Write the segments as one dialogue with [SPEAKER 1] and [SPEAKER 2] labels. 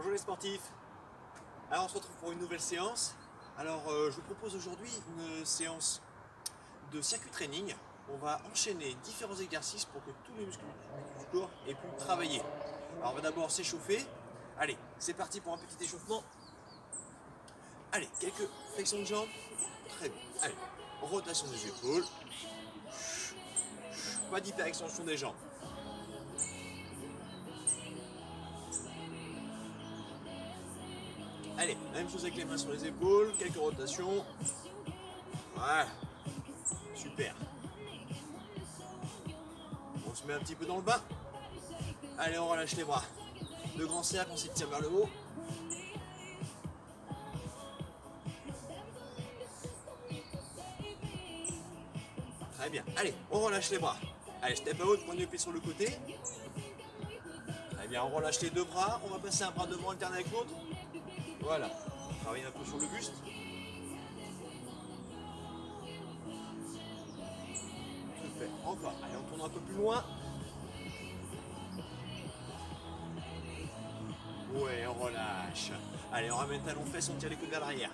[SPEAKER 1] Bonjour les sportifs. Alors on se retrouve pour une nouvelle séance. Alors je vous propose aujourd'hui une séance de circuit training. On va enchaîner différents exercices pour que tous les muscles du corps aient pu travailler. Alors on va d'abord s'échauffer. Allez, c'est parti pour un petit échauffement. Allez, quelques flexions de jambes. Très bien. Allez, rotation des épaules. Pas d'hyper-extension des jambes. Allez, même chose avec les mains sur les épaules, quelques rotations. Voilà. Super. On se met un petit peu dans le bas. Allez, on relâche les bras. De grands cercles, on s'étire vers le haut. Très bien. Allez, on relâche les bras. Allez, step out, point de pied sur le côté. Très bien, on relâche les deux bras. On va passer un bras devant alterné avec l'autre. Voilà. On travaille un peu sur le buste. Super. Encore. Allez, on tourne un peu plus loin. Ouais, on relâche. Allez, on ramène talon fesses, on tire les coudes vers l'arrière.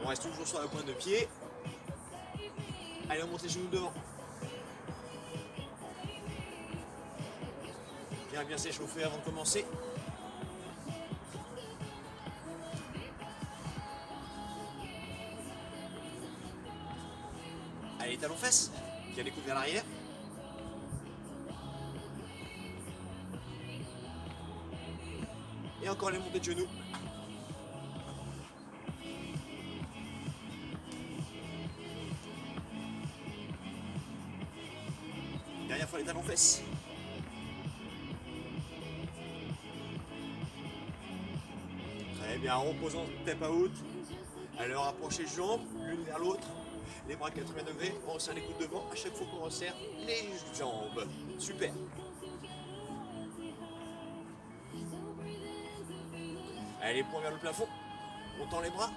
[SPEAKER 1] On reste toujours sur la pointe de pied. Allez, on monte les genoux devant. Bien s'échauffer avant de commencer. Allez, talons fesses. Tire les coudes vers l'arrière. Et encore les montées de genoux. Dernière fois les talons fesses. Très bien, en reposant step out. Alors rapprochez les jambes l'une vers l'autre. Les bras 80 degrés, on resserre les coudes devant. À chaque fois qu'on resserre les jambes. Super. Allez, les poings vers le plafond. On tend les bras.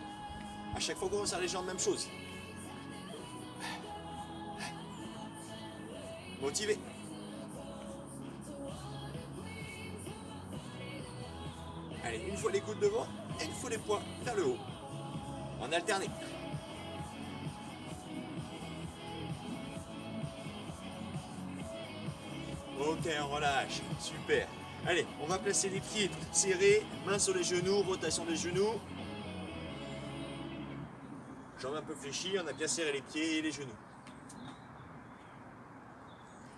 [SPEAKER 1] À chaque fois qu'on resserre les jambes, même chose. Motivé. Allez, une fois les coudes devant et une fois les poings vers le haut. En alterné. Ok, on relâche. Super. Allez, on va placer les pieds serrés, mains sur les genoux, rotation des genoux. Jambes un peu fléchies, on a bien serré les pieds et les genoux.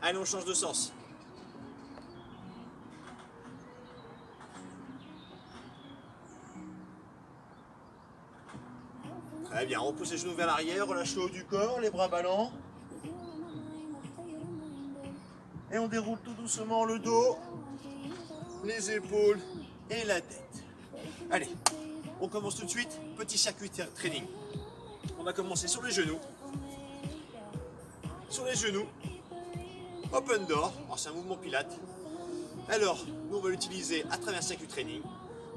[SPEAKER 1] Allez, on change de sens. Très bien, on pousse les genoux vers l'arrière, relâche le haut du corps, les bras ballants. Et on déroule tout doucement le dos, les épaules et la tête. Allez, on commence tout de suite, petit circuit training. On va commencer sur les genoux. Sur les genoux, open door, alors c'est un mouvement pilate. Alors, nous on va l'utiliser à travers un circuit training.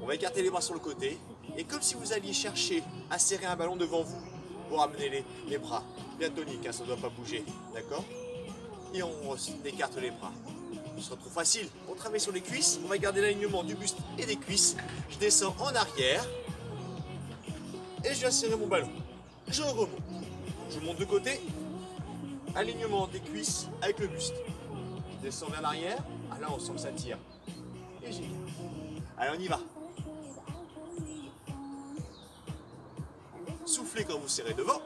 [SPEAKER 1] On va écarter les bras sur le côté. Et comme si vous alliez chercher à serrer un ballon devant vous pour amener les bras. Bien tonique, hein, ça ne doit pas bouger, d'accord? Et on écarte les bras. Ce sera trop facile. On travaille sur les cuisses, on va garder l'alignement du buste et des cuisses. Je descends en arrière et je viens serrer mon ballon. Je remonte. Je monte de côté. Alignement des cuisses avec le buste. Je descends vers l'arrière. Ah là, on sent que ça tire. Et j'y vais. Allez, on y va. Soufflez quand vous serrez devant.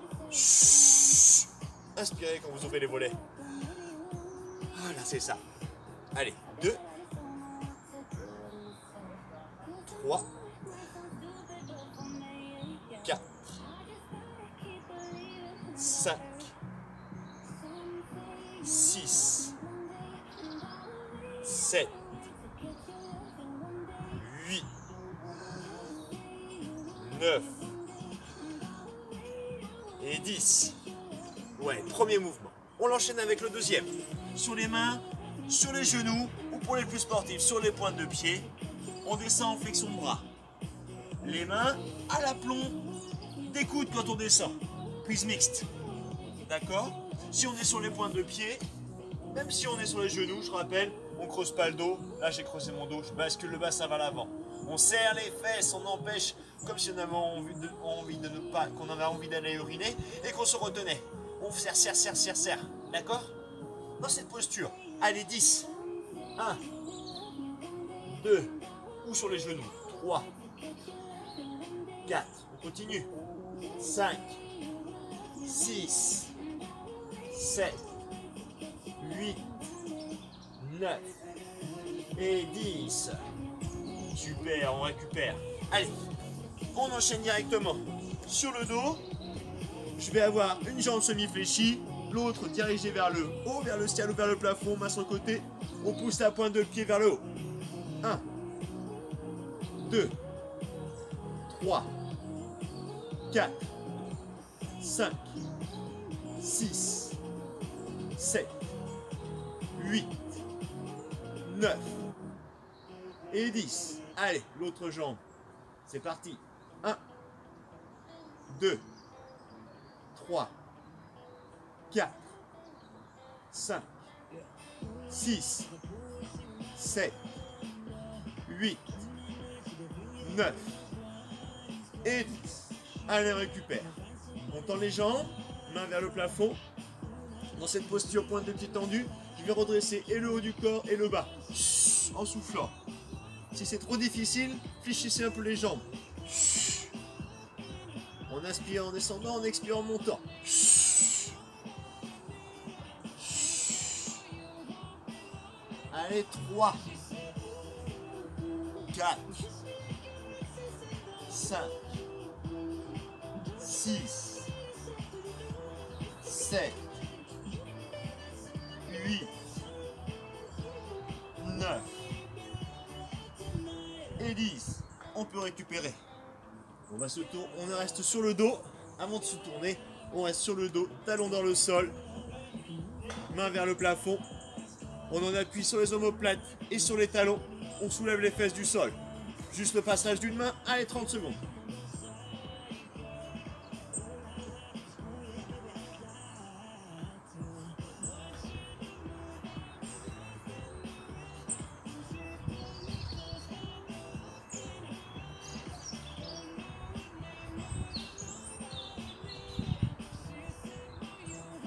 [SPEAKER 1] Inspirez quand vous ouvrez les volets. Voilà, c'est ça. Allez, 2, 3, 4, 5, 6, 7, 8, 9 et 10. Ouais, premier mouvement. On l'enchaîne avec le deuxième. Sur les mains, sur les genoux, ou pour les plus sportifs, sur les pointes de pied. On descend en flexion de bras. Les mains à l'aplomb des coudes quand on descend. Prise mixte. d'accord? Si on est sur les pointes de pied, même si on est sur les genoux, je rappelle, on creuse pas le dos. Là, j'ai creusé mon dos, je bascule le bassin vers l'avant. On serre les fesses, on empêche, comme si on avait envie de ne pas, qu'on avait envie d'aller uriner et qu'on se retenait. On serre, serre, serre, serre, serre, d'accord? Dans cette posture. Allez, 10. 1, 2, ou sur les genoux. 3, 4, on continue. 5, 6, 7, 8, 9 et 10. Super, on récupère. Allez, on enchaîne directement. Sur le dos, je vais avoir une jambe semi-fléchie, l'autre dirigée vers le haut, vers le ciel ou vers le plafond, main sur le côté. On pousse la pointe de pied vers le haut. 1, 2, 3, 4, 5, 6, 7, 8, 9 et 10. Allez, l'autre jambe. C'est parti. 1, 2, 3, 4, 5, 6, 7, 8, 9 et 10. Allez, récupère. On tend les jambes, main vers le plafond. Dans cette posture, pointe de pied tendue, je vais redresser et le haut du corps et le bas. En soufflant. Si c'est trop difficile, fléchissez un peu les jambes. On inspire en descendant, on expire en montant. Allez, 3, 4, 5, 6, 7, 8, 9 et 10. On peut récupérer. On reste sur le dos. Avant de se tourner, on reste sur le dos, talon dans le sol, main vers le plafond. On en appuie sur les omoplates et sur les talons. On soulève les fesses du sol. Juste le passage d'une main. Allez, 30 secondes.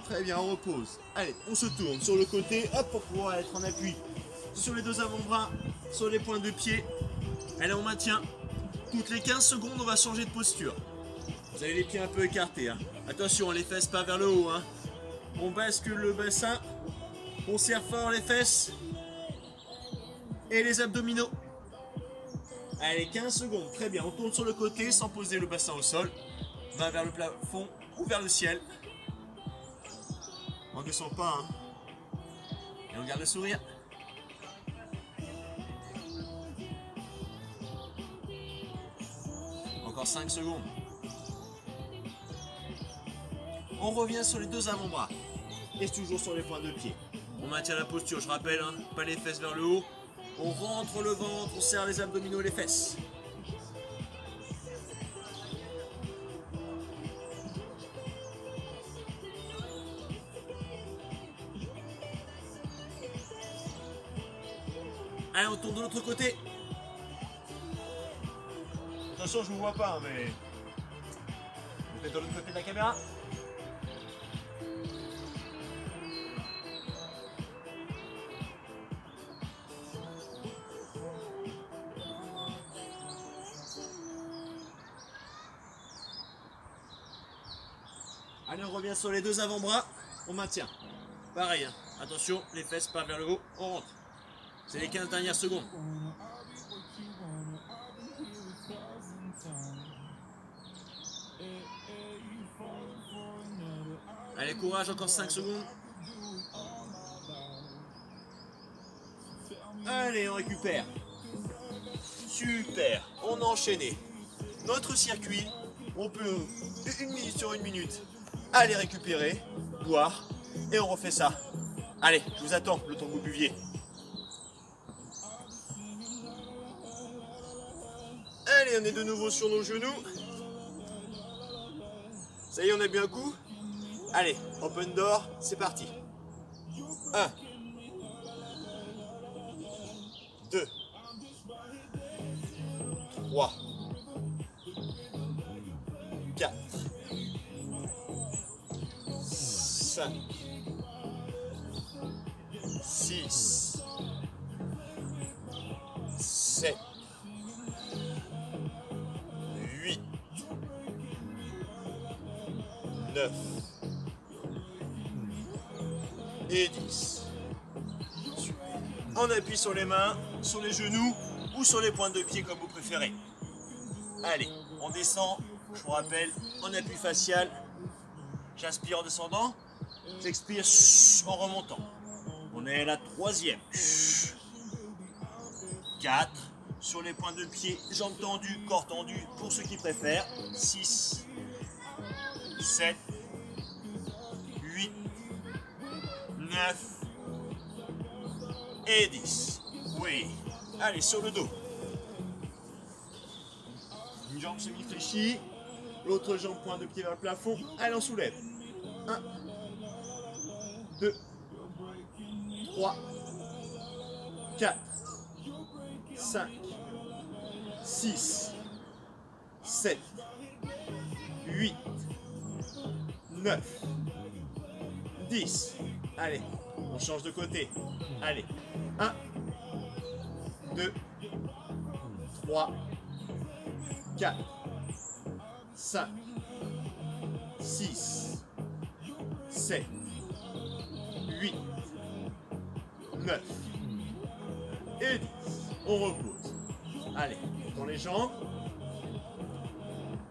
[SPEAKER 1] Très bien, on repose. Allez, on se tourne sur le côté, hop, pour pouvoir être en appui sur les deux avant-bras, sur les pointes de pied. Allez, on maintient. Toutes les 15 secondes, on va changer de posture. Vous avez les pieds un peu écartés. Hein. Attention, les fesses pas vers le haut. Hein. On bascule le bassin. On serre fort les fesses. Et les abdominaux. Allez, 15 secondes. Très bien, on tourne sur le côté sans poser le bassin au sol. Main vers le plafond ou vers le ciel. On ne descend pas, hein. Et on garde le sourire. Encore 5 secondes. On revient sur les deux avant-bras. Et toujours sur les pointes de pied. On maintient la posture, je rappelle, hein, pas les fesses vers le haut. On rentre le ventre, on serre les abdominaux et les fesses. Allez, on tourne de l'autre côté. Attention, je ne vous vois pas, mais vous êtes de l'autre côté de la caméra. Allez, on revient sur les deux avant-bras. On maintient. Pareil, hein. Attention, les fesses pas vers le haut. On rentre. C'est les 15 dernières secondes. Allez, courage, encore 5 secondes. Allez, on récupère. Super, on a enchaîné. Notre circuit, on peut, 1 minute sur 1 minute, aller récupérer, boire, et on refait ça. Allez, je vous attends, le temps que vous buviez. Allez, on est de nouveau sur nos genoux. Ça y est, on a bu un coup. Allez, open door, c'est parti. 1, 2, 3, 4, 5, 6, 7, 8, 9 et 10. On appuie sur les mains, sur les genoux ou sur les pointes de pied comme vous préférez. Allez, on descend, je vous rappelle, en appui facial. J'inspire en descendant, j'expire en remontant. On est à la 3e. 4, sur les pointes de pied, jambes tendues, corps tendu, pour ceux qui préfèrent. 6, 7, 8, 9 et 10. Oui. Allez, sur le dos. Une jambe semi-fléchie, l'autre jambe pointe de pied vers le plafond. Allez, on soulève. 1, 2, 3, 4, 5, 6, 7, 8, 9, 10. Allez, on change de côté. Allez, 1, 2, 3, 4, 5, 6, 7, 8, 9 et 10. On repose. Allez, dans les jambes,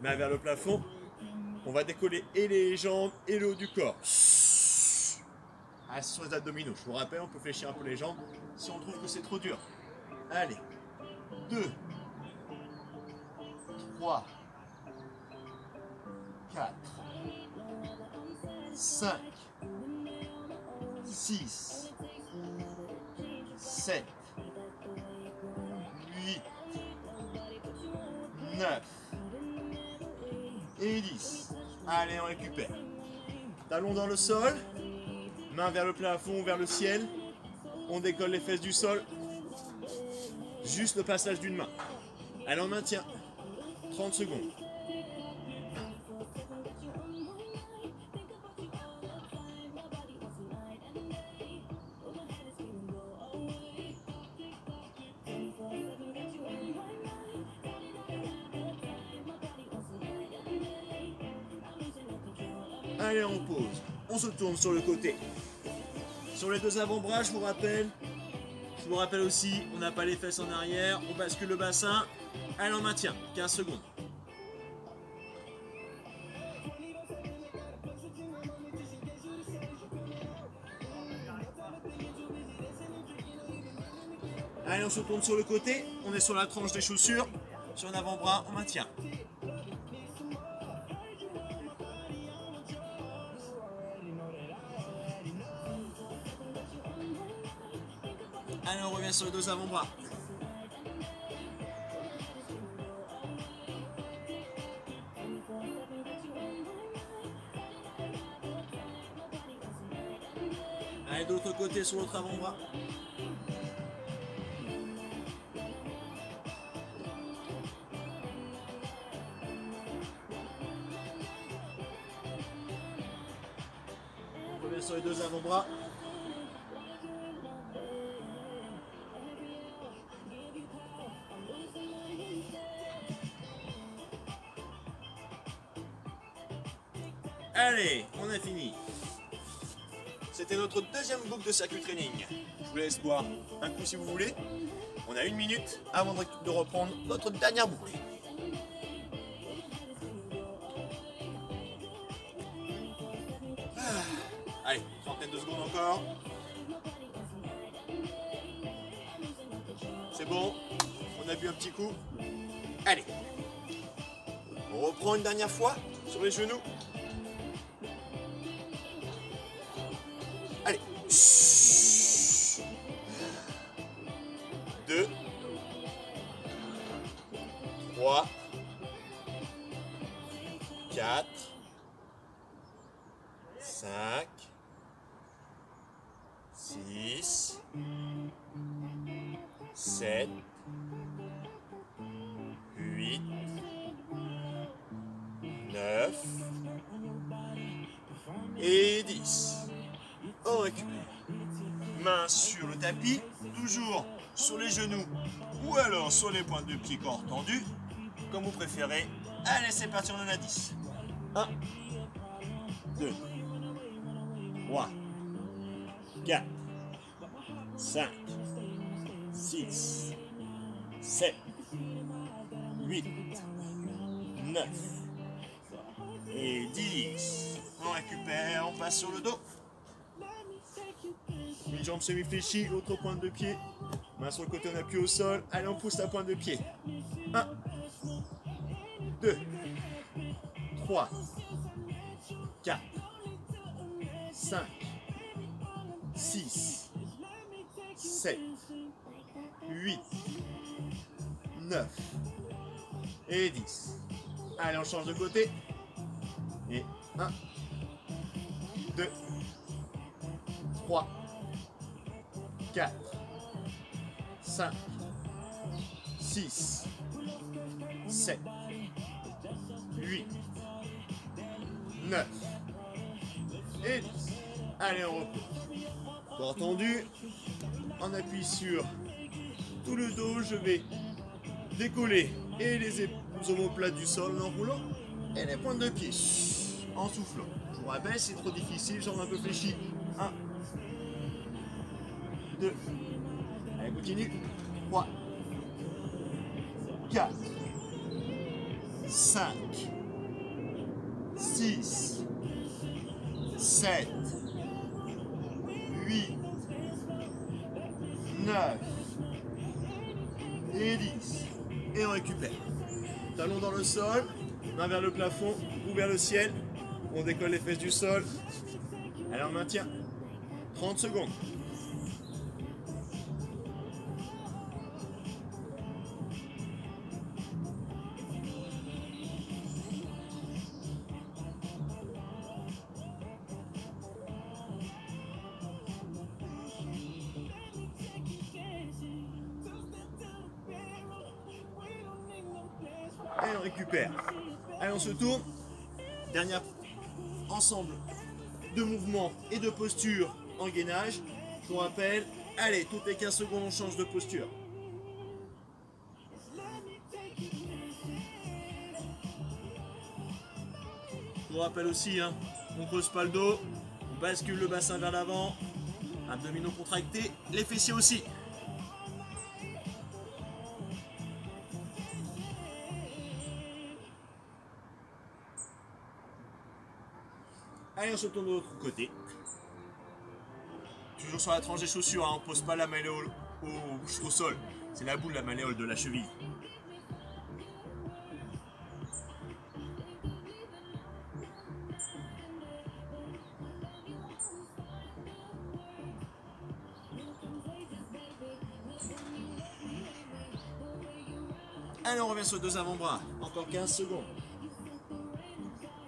[SPEAKER 1] main vers le plafond. On va décoller et les jambes et le haut du corps. Ah, sur les abdominaux. Je vous rappelle, on peut fléchir un peu les jambes si on trouve que c'est trop dur. Allez, 2, 3, 4, 5, 6, 7, 8, 9 et 10. Allez, on récupère. Talons dans le sol, main vers le plafond, vers le ciel. On décolle les fesses du sol. Juste le passage d'une main. Allez, on maintient. 30 secondes. Allez, on pose. On se tourne sur le côté. Sur les deux avant-bras, je vous rappelle aussi, on n'a pas les fesses en arrière, on bascule le bassin. Allez, on maintient. 15 secondes. Allez, on se tourne sur le côté. On est sur la tranche des chaussures. Sur un avant-bras, on maintient. Allez, on revient sur les deux avant-bras. Allez, de l'autre côté, sur l'autre avant-bras. On revient sur les deux avant-bras. Allez, on a fini. C'était notre deuxième boucle de circuit training. Je vous laisse boire un coup si vous voulez. On a 1 minute avant de reprendre notre dernière boucle. Allez, trentaine de secondes encore. C'est bon, on a bu un petit coup. Allez, on reprend une dernière fois sur les genoux. Allez. 2, 3, 4, 5, 6, 7, 8, 9 et 10. On récupère. Main sur le tapis, toujours sur les genoux ou alors sur les pointes de pied corps tendu, comme vous préférez. Allez, c'est parti, on en a 10. 1, 2, 3, 4, 5, 6, 7, 8, 9 et 10. On récupère, on passe sur le dos. Une jambe semi-fléchie, l'autre pointe de pied. Main sur le côté, on appuie au sol. Allez, on pousse la pointe de pied. 1, 2, 3, 4, 5, 6, 7, 8, 9 et 10. Allez, on change de côté. Et 1, 2, 3, 4, 5, 6, 7, 8, 9 et 10. Allez, on repose. Corps tendu. On appuie sur tout le dos. Je vais décoller et les omoplates du sol en roulant et les pointes de pied en soufflant. Je vous rappelle, c'est trop difficile, jambes un peu fléchies. 1, 2, allez, continue. 3, 4, 5, 6, 7, 8, 9 et 10. Et on récupère. Talons dans le sol, main vers le plafond ou vers le ciel. On décolle les fesses du sol. Alors on maintient 30 secondes. Et on récupère. Allez, on se tourne. Dernier ensemble de mouvements et de postures en gainage. Je vous rappelle, allez, toutes les 15 secondes, on change de posture. Je vous rappelle aussi, on ne creuse pas le dos, on bascule le bassin vers l'avant, abdominaux contractés, les fessiers aussi. Allez, on se tourne de l'autre côté. Toujours sur la tranche des chaussures, on ne pose pas la malléole au sol. C'est la boule, la malléole de la cheville. Allez, on revient sur les deux avant-bras. Encore 15 secondes.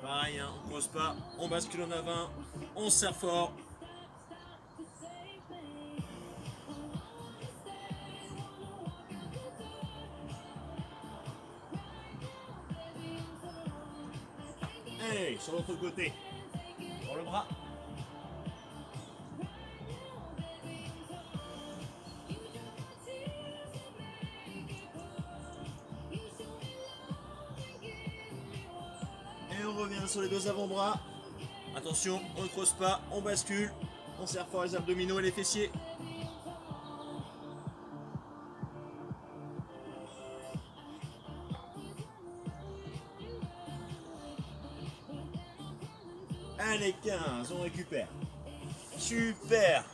[SPEAKER 1] Pareil, on ne pose pas, on bascule en avant, on serre fort. Allez, sur l'autre côté, sur le bras. Et on revient sur les deux avant-bras. Attention, on ne creuse pas, on bascule, on serre fort les abdominaux et les fessiers. Allez, 15, on récupère. Super.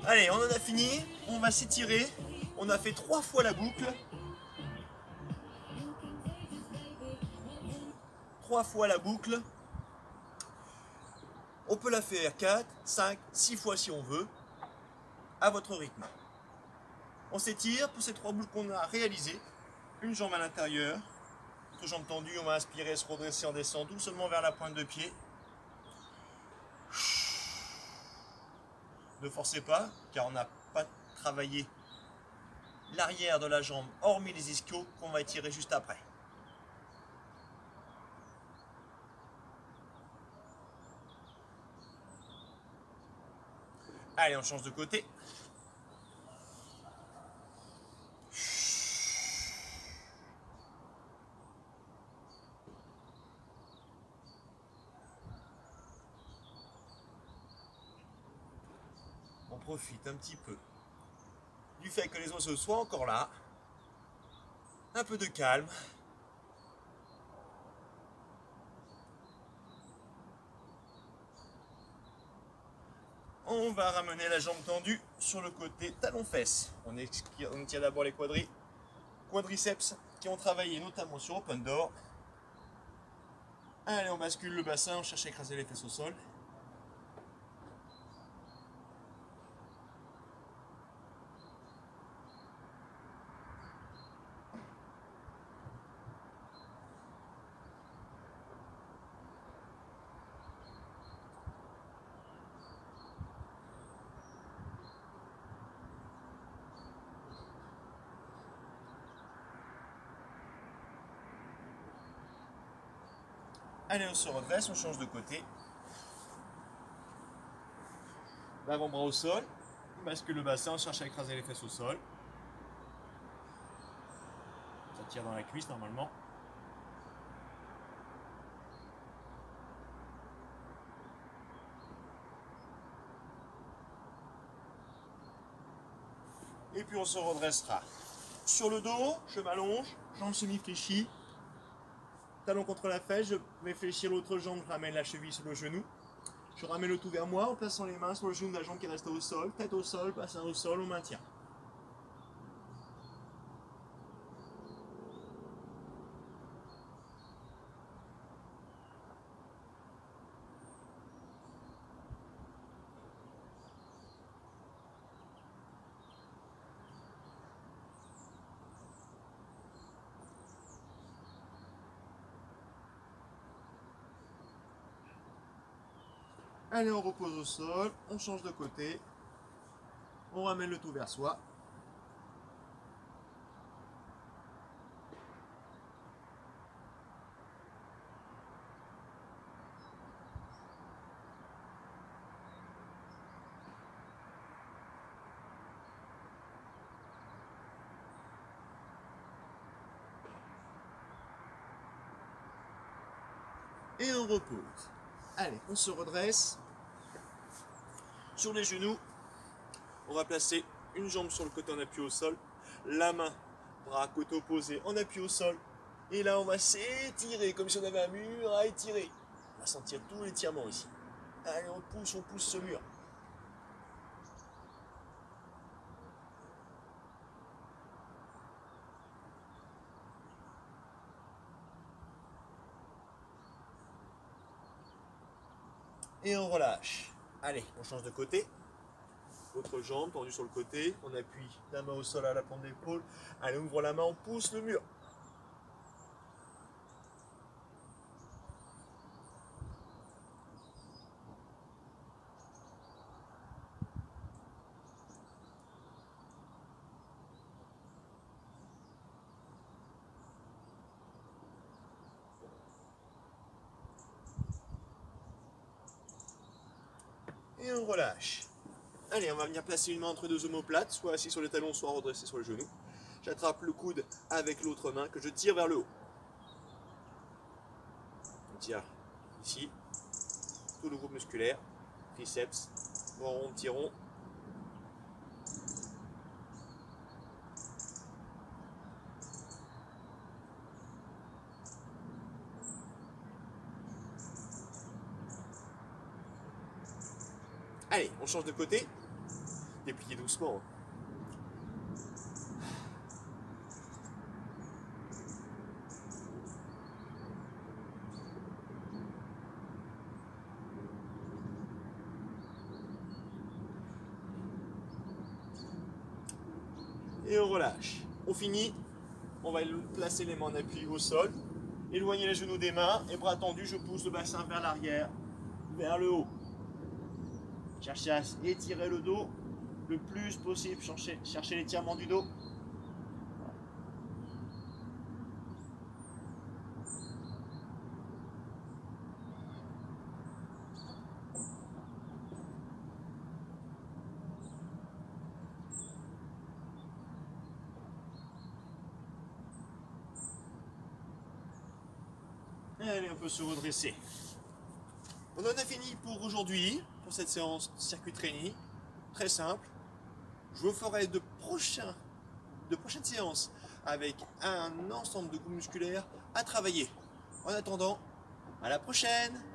[SPEAKER 1] Allez, on en a fini, on va s'étirer. On a fait 3 fois la boucle. 3 fois la boucle. On peut la faire 4, 5, 6 fois si on veut, à votre rythme. On s'étire pour ces 3 boucles qu'on a réalisées. Une jambe à l'intérieur, l'autre jambe tendue, on va inspirer, se redresser en descendant doucement vers la pointe de pied. Ne forcez pas, car on n'a pas travaillé l'arrière de la jambe, hormis les ischios, qu'on va étirer juste après. Allez, on change de côté. On profite un petit peu du fait que les oiseaux soient encore là. Un peu de calme. On va ramener la jambe tendue sur le côté talon-fesse. On tire d'abord les quadriceps qui ont travaillé notamment sur Open Door. Allez, on bascule le bassin, on cherche à écraser les fesses au sol. Allez, on se redresse, on change de côté. L'avant-bras au sol. On bascule le bassin, on cherche à écraser les fesses au sol. Ça tire dans la cuisse normalement. Et puis on se redressera. Sur le dos, je m'allonge, jambes semi-fléchies. Talon contre la fesse, je vais fléchir l'autre jambe, je ramène la cheville sur le genou. Je ramène le tout vers moi en plaçant les mains sur le genou de la jambe qui reste au sol, tête au sol, bassin au sol, on maintient. Allez, on repose au sol, on change de côté, on ramène le tout vers soi. Et on repose. Allez, on se redresse. Sur les genoux, on va placer une jambe sur le côté en appui au sol, la main, bras côté opposé en appui au sol. Et là, on va s'étirer comme si on avait un mur à étirer. On va sentir tout l'étirement ici. Allez, on pousse ce mur. Et on relâche. Allez, on change de côté. L'autre jambe tendue sur le côté. On appuie la main au sol à la pointe d'épaule. Allez, on ouvre la main, on pousse le mur. Et on relâche. Allez, on va venir placer une main entre deux omoplates, soit assis sur les talons, soit redressé sur les genoux. J'attrape le coude avec l'autre main que je tire vers le haut. On tire ici, tout le groupe musculaire, triceps, bras rond, petit rond. Allez, on change de côté. Dépliez doucement. Et on relâche. On finit. On va placer les mains en appui au sol. Éloigner les genoux des mains et bras tendus, je pousse le bassin vers l'arrière, vers le haut. Cherchez à étirer le dos le plus possible, cherchez l'étirement du dos. Allez, on peut se redresser. On en a fini pour aujourd'hui, pour cette séance circuit training. Très simple. Je vous ferai de prochaines séances avec un ensemble de groupes musculaires à travailler. En attendant, à la prochaine!